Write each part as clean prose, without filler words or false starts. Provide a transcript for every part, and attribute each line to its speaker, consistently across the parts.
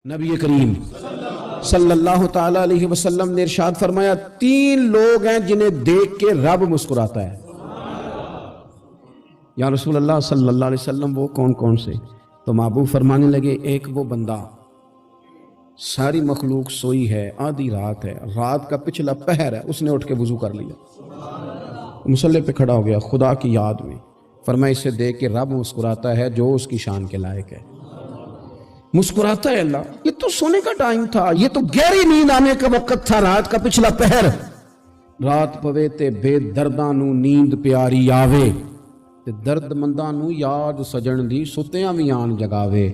Speaker 1: نبی کریم صلی اللہ تعالی علیہ وسلم نے ارشاد فرمایا تین لوگ ہیں جنہیں دیکھ کے رب مسکراتا ہے۔ یا رسول اللہ صلی اللہ علیہ وسلم وہ کون کون سے؟ تو محبوب فرمانے لگے ایک وہ بندہ ساری مخلوق سوئی ہے، آدھی رات ہے، رات کا پچھلا پہر ہے، اس نے اٹھ کے وضو کر لیا، مصلی پہ کھڑا ہو گیا خدا کی یاد میں، فرمایا اسے دیکھ کے رب مسکراتا ہے جو اس کی شان کے لائق ہے۔ مسکراتا ہے اللہ، یہ تو سونے کا ٹائم تھا، یہ تو گہری نیند آنے کا وقت تھا، رات کا پچھلا پہر، رات پوے تے بے درداں نو نیند پیاری آوے تے درد منداں نو یاد سجن دی ستیاں وی آن جگاوے،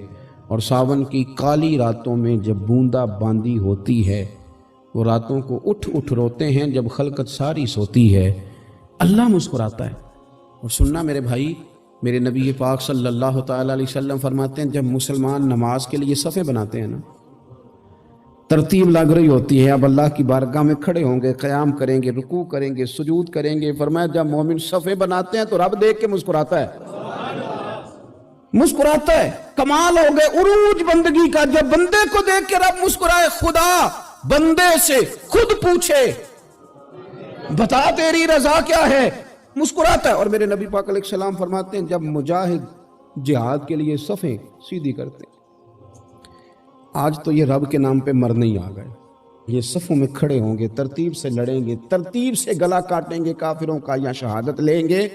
Speaker 1: اور ساون کی کالی راتوں میں جب بوندا باندی ہوتی ہے وہ راتوں کو اٹھ اٹھ روتے ہیں جب خلقت ساری سوتی ہے، اللہ مسکراتا ہے۔ اور سننا میرے بھائی، میرے نبی پاک صلی اللہ تعالیٰ علیہ وسلم فرماتے ہیں جب مسلمان نماز کے لیے صفیں بناتے ہیں نا، ترتیب لگ رہی ہوتی ہے، اب اللہ کی بارگاہ میں کھڑے ہوں گے، قیام کریں گے، رکوع کریں گے، سجود کریں گے، فرمایا جب مومن صفیں بناتے ہیں تو رب دیکھ کے مسکراتا ہے، مسکراتا ہے۔ کمال ہو گئے عروج بندگی کا، جب بندے کو دیکھ کے رب مسکرائے، خدا بندے سے خود پوچھے بتا تیری رضا کیا ہے، مسکراتا ہے۔ اور میرے نبی پاک علیہ السلام فرماتے ہیں جب مجاہد جہاد کے لیے صفیں سیدھی کرتے ہیں، آج تو یہ رب کے نام پہ مرنے ہی آ گئے، یہ صفوں میں کھڑے ہوں گے، ترتیب سے لڑیں گے، ترتیب سے گلا کاٹیں گے کافروں کا یا شہادت لیں گے۔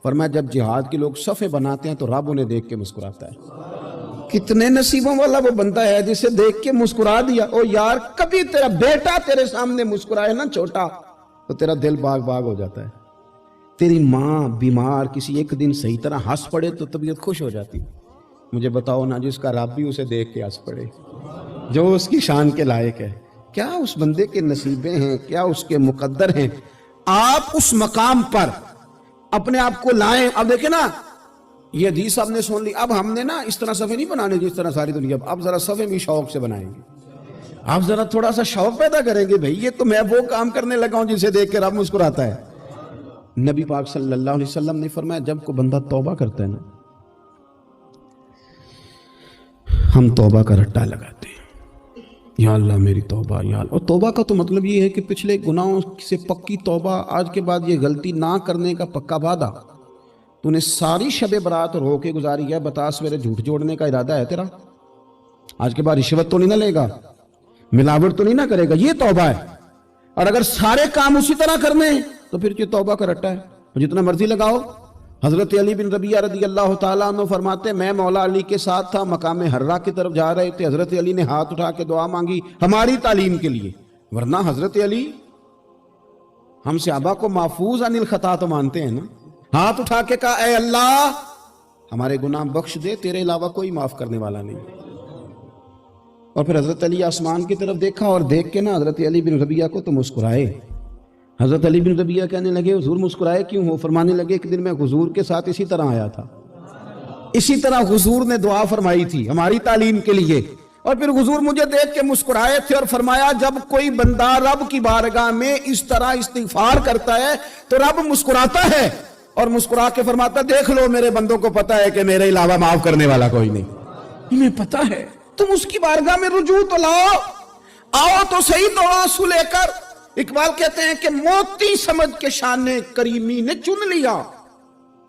Speaker 1: فرمایا جب جہاد کے لوگ صفیں بناتے ہیں تو رب انہیں دیکھ کے مسکراتا ہے۔ کتنے نصیبوں والا وہ بندہ ہے جسے دیکھ کے مسکرا دیا۔ او یار کبھی تیرا بیٹا تیرے سامنے مسکرائے نا چھوٹا تو تیرا دل باغ باغ ہو جاتا ہے، تیری ماں بیمار کسی ایک دن صحیح طرح ہنس پڑے تو طبیعت خوش ہو جاتی۔ مجھے بتاؤ نا جس کا رب بھی اسے دیکھ کے ہنس پڑے جو اس کی شان کے لائق ہے، کیا اس بندے کے نصیبیں ہیں، کیا اس کے مقدر ہیں۔ آپ اس مقام پر اپنے آپ کو لائیں۔ اب دیکھیں نا یہ حدیث آپ نے سن لی، اب ہم نے نا اس طرح صفحے نہیں بنانے جس طرح ساری دنیا، اب ذرا صفحے بھی شوق سے بنائیں گے، آپ ذرا تھوڑا سا شوق پیدا کریں گے، بھئی یہ تو میں وہ کام کرنے لگا ہوں جسے دیکھ کے رب مسکراتا ہے۔ نبی پاک صلی اللہ علیہ وسلم نے فرمایا جب کوئی بندہ توبہ کرتا ہے نا، ہم توبہ کا رٹا لگاتے ہیں، یا اللہ میری توبہ یا اللہ۔ اور توبہ کا تو مطلب یہ ہے کہ پچھلے گناہوں سے پکی توبہ، آج کے بعد یہ غلطی نہ کرنے کا پکا وعدہ۔ تو نے ساری شب برات رو کے گزاری ہے، بتا سویرے جھوٹ جوڑنے کا ارادہ ہے تیرا، آج کے بعد رشوت تو نہیں نہ لے گا، ملاوٹ تو نہیں نہ کرے گا، یہ توبہ ہے۔ اور اگر سارے کام اسی طرح کرنے تو پھر یہ توبہ کا رٹا ہے، جتنا مرضی لگاؤ۔ حضرت علی بن ربیعہ رضی اللہ تعالیٰ عنہ فرماتے میں مولا علی کے ساتھ تھا، مقام حرہ کی طرف جا رہے تھے، حضرت علی نے ہاتھ اٹھا کے دعا مانگی ہماری تعلیم کے لیے، ورنہ حضرت علی ہم صحابہ کو محفوظ عن الخطا تو مانتے ہیں نا، ہاتھ اٹھا کے کہا اے اللہ ہمارے گناہ بخش دے، تیرے علاوہ کوئی معاف کرنے والا نہیں۔ اور پھر حضرت علی آسمان کی طرف دیکھا اور دیکھ کے نا حضرت علی بن ربیعہ کو تو مسکرائے۔ حضرت علی بن ربیعہ کہنے لگے حضور مسکرائے کیوں ہو؟ فرمانے لگے ایک دن میں حضور کے ساتھ اسی طرح آیا تھا، اسی طرح حضور نے دعا فرمائی تھی ہماری تعلیم کے لیے، اور پھر حضور مجھے دیکھ کے مسکرائے تھے اور فرمایا جب کوئی بندہ رب کی بارگاہ میں اس طرح استغفار کرتا ہے تو رب مسکراتا ہے، اور مسکرا کے فرماتا دیکھ لو میرے بندوں کو پتا ہے کہ میرے علاوہ معاف کرنے والا کوئی نہیں، انہیں پتا ہے، تم اس کی بارگاہ میں رجوع تو لاؤ، آؤ تو صحیح دو آنسو لے کر۔ اقبال کہتے ہیں کہ موتی سمجھ کے شان کریمی نے چن لیا،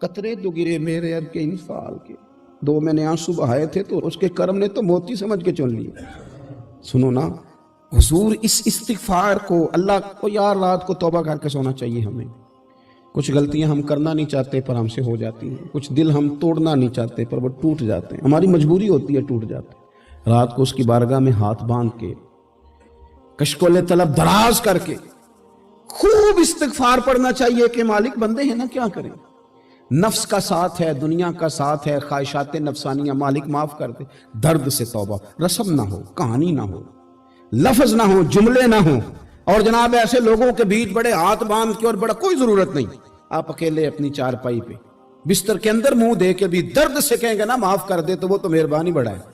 Speaker 1: قطرے دو گرے میرے اب کے انفعال کے، دو میں نے آنسو بہائے تھے تو اس کے کرم نے تو موتی سمجھ کے چن لیا۔ سنو نا حضور اس استغفار کو، اللہ کو یار رات کو توبہ کر کے سونا چاہیے ہمیں، کچھ غلطیاں ہم کرنا نہیں چاہتے پر ہم سے ہو جاتی ہیں، کچھ دل ہم توڑنا نہیں چاہتے پر وہ ٹوٹ جاتے ہیں، ہماری مجبوری ہوتی ہے ٹوٹ جاتے ہیں۔ رات کو اس کی بارگاہ میں ہاتھ باندھ کے کشکول طلب دراز کر کے خوب استغفار پڑھنا چاہیے کہ مالک بندے ہیں نا کیا کریں، نفس کا ساتھ ہے، دنیا کا ساتھ ہے، خواہشات نفسانیہ، مالک معاف کر دے۔ درد سے توبہ، رسم نہ ہو، کہانی نہ ہو، لفظ نہ ہو، جملے نہ ہو، اور جناب ایسے لوگوں کے بیچ بڑے ہاتھ باندھ کے اور بڑا کوئی ضرورت نہیں، آپ اکیلے اپنی چارپائی پہ بستر کے اندر منہ دے کے بھی درد سے کہیں گے نا معاف کر دے تو وہ تو مہربانی بڑا ہے۔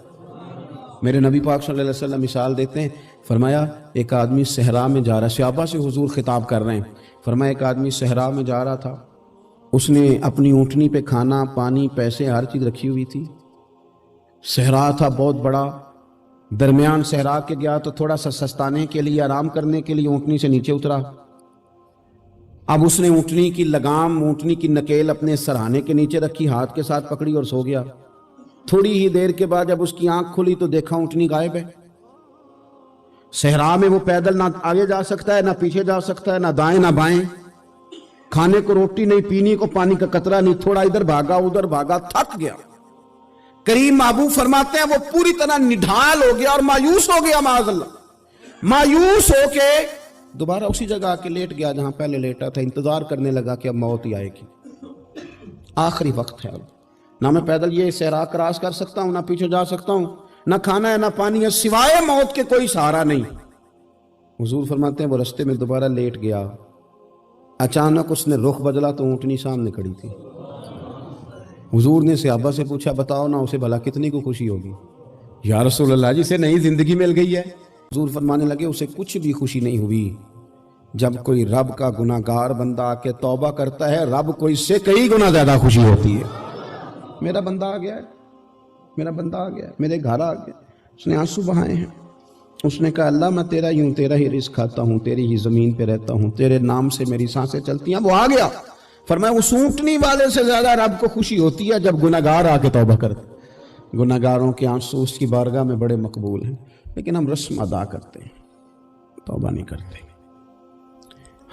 Speaker 1: میرے نبی پاک صلی اللہ علیہ وسلم مثال دیتے ہیں، فرمایا ایک آدمی صحرا میں جا رہا، صحابہ سے حضور خطاب کر رہے ہیں، فرمایا ایک آدمی صحرا میں جا رہا تھا، اس نے اپنی اونٹنی پہ کھانا پانی پیسے ہر چیز رکھی ہوئی تھی، صحرا تھا بہت بڑا، درمیان صحرا کے گیا تو تھوڑا سا سستانے کے لیے، آرام کرنے کے لیے اونٹنی سے نیچے اترا۔ اب اس نے اونٹنی کی لگام، اونٹنی کی نکیل اپنے سرہانے کے نیچے رکھی، ہاتھ کے ساتھ پکڑی اور سو گیا۔ تھوڑی ہی دیر کے بعد جب اس کی آنکھ کھلی تو دیکھا اونٹنی غائب ہے۔ صحرا میں وہ پیدل نہ آگے جا سکتا ہے، نہ پیچھے جا سکتا ہے، نہ دائیں نہ بائیں، کھانے کو روٹی نہیں، پینے کو پانی کا قطرہ نہیں، تھوڑا ادھر بھاگا ادھر بھاگا، تھک گیا۔ کریم محبوب فرماتے ہیں وہ پوری طرح نڈھال ہو گیا اور مایوس ہو گیا، معاذ اللہ، مایوس ہو کے دوبارہ اسی جگہ آ کے لیٹ گیا جہاں پہلے لیٹا تھا، انتظار کرنے لگا کہ اب موت ہی آئے گی، آخری وقت ہے، نہ میں پیدل یہ صحرا کراس کر سکتا ہوں، نہ پیچھے جا سکتا ہوں، نہ کھانا ہے نہ پانی ہے، سوائے موت کے کوئی سہارا نہیں۔ حضور فرماتے ہیں وہ رستے میں دوبارہ لیٹ گیا، اچانک اس نے رخ بدلا تو اونٹنی سامنے کھڑی تھی۔ حضور نے صحابہ سے پوچھا بتاؤ نا اسے بھلا کتنی کو خوشی ہوگی؟ یا رسول اللہ جسے نئی زندگی مل گئی ہے۔ حضور فرمانے لگے اسے کچھ بھی خوشی نہیں ہوئی جب کوئی رب کا گناہ گار بندہ آ کے توبہ کرتا ہے، رب کو اس سے کئی گنا زیادہ خوشی ہوتی ہے۔ میرا بندہ آ گیا ہے، میرا بندہ آ گیا ہے، میرے گھر آ گیا۔ اس نے آنسو بہائے ہیں، اس نے کہا اللہ میں تیرا ہی ہوں، تیرا ہی رزق کھاتا ہوں، تیری ہی زمین پہ رہتا ہوں، تیرے نام سے میری سانسیں چلتی ہیں۔ وہ آ گیا، فرمایا اس اونٹنی والے سے زیادہ رب کو خوشی ہوتی ہے جب گناہگار آ کے توبہ کرتے۔ گناہگاروں کے آنسو اس کی بارگاہ میں بڑے مقبول ہیں، لیکن ہم رسم ادا کرتے ہیں، توبہ نہیں کرتے۔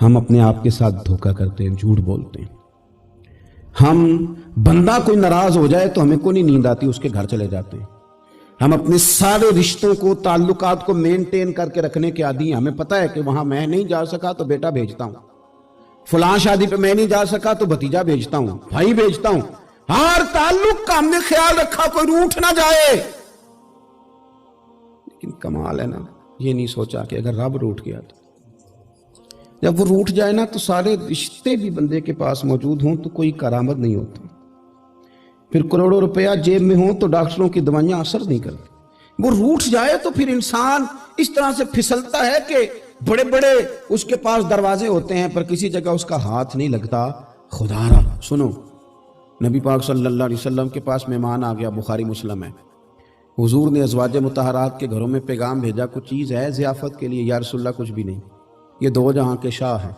Speaker 1: ہم اپنے آپ کے ساتھ دھوکہ کرتے ہیں، جھوٹ بولتے ہیں۔ ہم بندہ کوئی ناراض ہو جائے تو ہمیں کو نہیں نیند آتی، اس کے گھر چلے جاتے ہیں۔ ہم اپنے سارے رشتوں کو، تعلقات کو مینٹین کر کے رکھنے کے عادی ہیں۔ ہمیں پتہ ہے کہ وہاں میں نہیں جا سکا تو بیٹا بھیجتا ہوں، فلاں شادی پہ میں نہیں جا سکا تو بھتیجا بھیجتا ہوں، بھائی بھیجتا ہوں۔ ہر تعلق کا ہم نے خیال رکھا کوئی روٹھ نہ جائے، لیکن کمال ہے نا، یہ نہیں سوچا کہ اگر رب روٹھ گیا تو جب وہ روٹھ جائے نا تو سارے رشتے بھی بندے کے پاس موجود ہوں تو کوئی کرامت نہیں ہوتی، پھر کروڑوں روپیہ جیب میں ہوں تو ڈاکٹروں کی دوائیاں اثر نہیں کرتی۔ وہ روٹھ جائے تو پھر انسان اس طرح سے پھسلتا ہے کہ بڑے بڑے اس کے پاس دروازے ہوتے ہیں پر کسی جگہ اس کا ہاتھ نہیں لگتا۔ خدا را سنو، نبی پاک صلی اللہ علیہ وسلم کے پاس مہمان آ گیا، بخاری مسلم ہے۔ حضور نے ازواج مطہرات کے گھروں میں پیغام بھیجا، کچھ چیز ہے ضیافت کے لیے؟ یا رسول اللہ کچھ بھی نہیں، یہ دو جہاں کے شاہ ہیں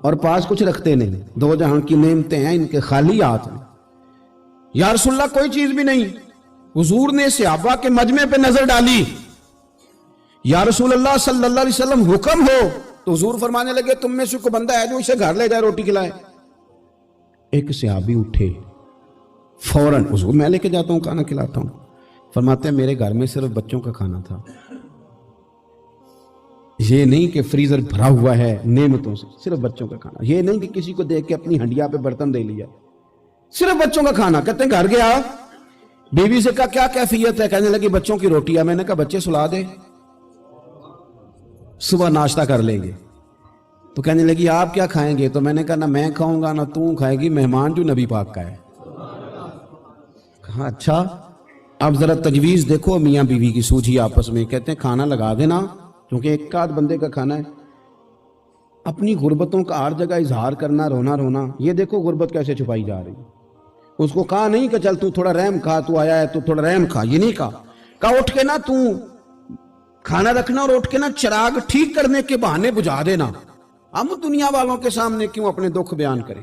Speaker 1: اور پاس کچھ رکھتے نہیں، دو جہاں کی نعمتیں ہیں ان کے خالی ہاتھ میں۔ یا رسول اللہ کوئی چیز بھی نہیں۔ حضور نے صحابہ کے مجمع پہ نظر ڈالی، یا رسول اللہ صلی اللہ علیہ وسلم حکم ہو، تو حضور فرمانے لگے تم میں سے کوئی بندہ ہے جو اسے گھر لے جائے روٹی کھلائے؟ ایک صحابی اٹھے فوراً، حضور میں لے کے جاتا ہوں کھانا کھلاتا ہوں۔ فرماتے ہیں میرے گھر میں صرف بچوں کا کھانا تھا، یہ نہیں کہ فریزر بھرا ہوا ہے نعمتوں سے، صرف بچوں کا کھانا۔ یہ نہیں کہ کسی کو دیکھ کے اپنی ہنڈیا پہ برتن دے لیا، صرف بچوں کا کھانا۔ کہتے ہیں گھر گیا، بیوی سے کہا کیا کیفیت ہے؟ کہنے لگی بچوں کی روٹی ہے۔ میں نے کہا بچے سلا دے، صبح ناشتہ کر لیں گے۔ تو کہنے لگی آپ کیا کھائیں گے؟ تو میں نے کہا نہ میں کھاؤں گا نہ تو کھائے گی، مہمان جو نبی پاک کا ہے۔ کہا اچھا، اب ذرا تجویز دیکھو میاں بیوی کی سوجھی آپس میں۔ کہتے ہیں کھانا لگا دینا، کیونکہ ایک آدھ بندے کا کھانا ہے۔ اپنی غربتوں کا ہر جگہ اظہار کرنا، رونا رونا، یہ دیکھو غربت کیسے چھپائی جا رہی۔ اس کو کہا نہیں کہ چل تو تھوڑا رحم کھا، تو آیا ہے تو تھوڑا رحم کھا، یہ نہیں کہا اٹھ کے نا تو کھانا رکھنا اور اٹھ کے نا چراغ ٹھیک کرنے کے بہانے بجھا دینا۔ ہم دنیا والوں کے سامنے کیوں اپنے دکھ بیان کریں؟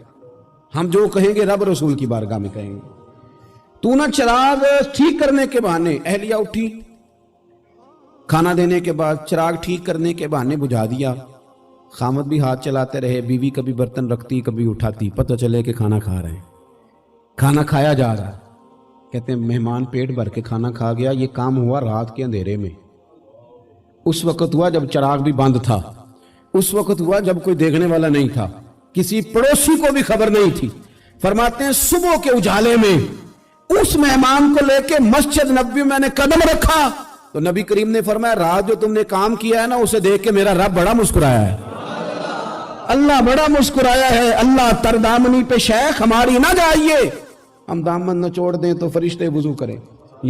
Speaker 1: ہم جو کہیں گے رب رسول کی بارگاہ میں کہیں گے۔ تو نا چراغ ٹھیک کرنے کے بہانے، اہلیہ اٹھی کھانا دینے کے بعد چراغ ٹھیک کرنے کے بہانے بجھا دیا۔ خامد بھی ہاتھ چلاتے رہے، بیوی کبھی برتن رکھتی کبھی اٹھاتی، پتہ چلے کہ کھانا کھا رہے ہیں، کھانا کھایا جا رہا ہے۔ کہتے ہیں مہمان پیٹ بھر کے کھانا کھا گیا۔ یہ کام ہوا رات کے اندھیرے میں، اس وقت ہوا جب چراغ بھی بند تھا، اس وقت ہوا جب کوئی دیکھنے والا نہیں تھا، کسی پڑوسی کو بھی خبر نہیں تھی۔ فرماتے ہیں صبح کے اجالے میں اس مہمان کو لے کے مسجد نبوی میں نے قدم رکھا تو نبی کریم نے فرمایا رات جو تم نے کام کیا ہے نا اسے دیکھ کے میرا رب بڑا مسکرایا ہے، اللہ بڑا مسکرایا ہے۔ اللہ تردامنی پہ شیخ ہماری نہ جائیے، ہم دامن نہ چھوڑ دیں تو فرشتے وضو کریں۔